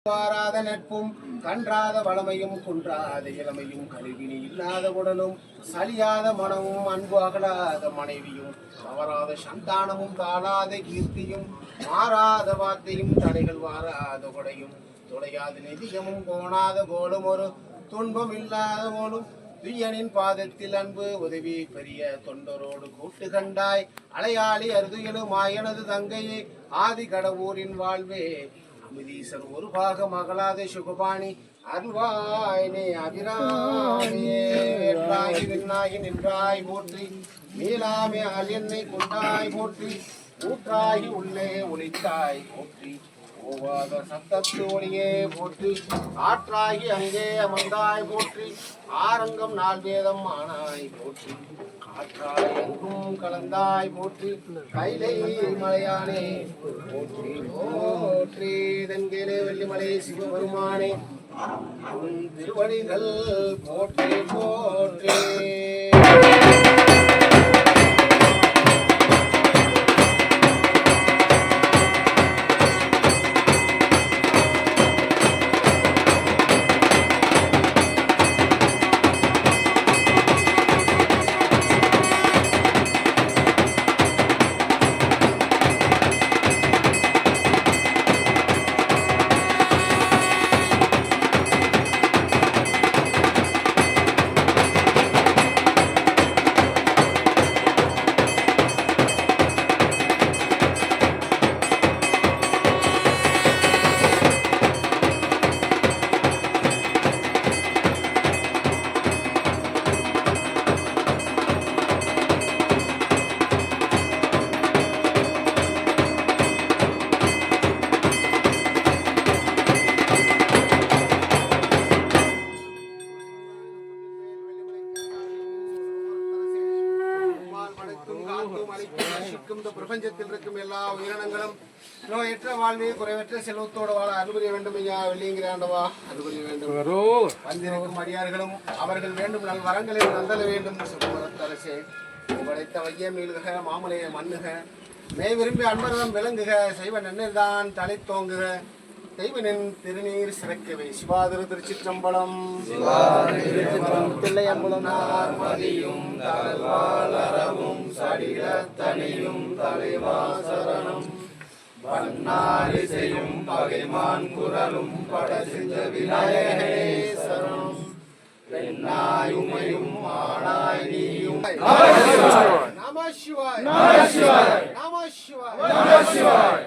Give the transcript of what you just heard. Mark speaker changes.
Speaker 1: வாராத நட்பும் கன்றாத வளமையும் குன்றாத இளமையும் கல்வினி இல்லாத உடலும் சலியாத மனமும் அன்பு அகலாத மனைவியும் தவறாத சந்தானமும் தாழாத கீர்த்தியும் மாறாத வார்த்தையும் தடைகள் வாராத கொடையும் துளையாத நிதியமும் கோணாத கோலும் ஒரு துன்பம் இல்லாத போலும் துய்யனின் பாதத்தில் அன்பு உதவி பெரிய தொண்டரோடு கூட்டு கண்டாய் அலையாளி அருதுயலும் ஆயனது தங்கையே ஆதி கடவுரின் வாழ்வே அமிதீசர் ஒரு பாகம் அகலாத சுகபாணி அருள்வாயினே அபிராமியே வெற்றாகி விண்ணாகி நின்றாய் போற்றி மீளாமே அலியன்னை கொண்டாய் போற்றி ஊற்றாகி உள்ளே ஒளித்தாய் போற்றி ஓவாத சத்தத்து ஒளியே போற்றி ஆற்றாகி அங்கே அமர்ந்தாய் போற்றி ஆரங்கம் நாள் வேதம் ஆனாய் போற்றி காற்றாய் எங்கும் கலந்தாய் போற்றி கைலை மலையானே போற்றி போற்றி தென்கேலே வெள்ளிமலை சிவபெருமானே திருவடிகள் போற்றி போற்றி. பிரபஞ்சத்தில் இருக்கும் எல்லா உயிரினங்களும் நோயற்ற வாழ்வே குறைவற்ற செல்வத்தோடு வாழ அனுபவிய வேண்டும் ஐயா வெள்ளிங்கிறாண்டவா அனுபவிய வேண்டும். வந்திருக்கும் அடியார்களும் அவர்கள் வேண்டும் நல் வரங்களை நந்தல வேண்டும். அரசே படைத்த வைய மீள்க மாமலையை மண்ணுக மெய் விரும்பி அன்பரதம் விளங்குக செய்வ நன்னர்தான் தலை தோங்குக தெய்வனின் திருநீர் சிறக்கவை. சிவாதிரு திருச்சிற்றம்பலம் தில்லையம்பலனார் மதியும் தலவாளரவும் சடில தனியும் தலைவாசரணம் பன்னாரி செய்யும் பகைமான் குரலும் படசிந்த விநாயகனே சரணம் பெண்ணாயுமையும் ஆனாய் நீயும் நம சிவாய் நம சிவாய் நம சிவாய் நம சிவாய்.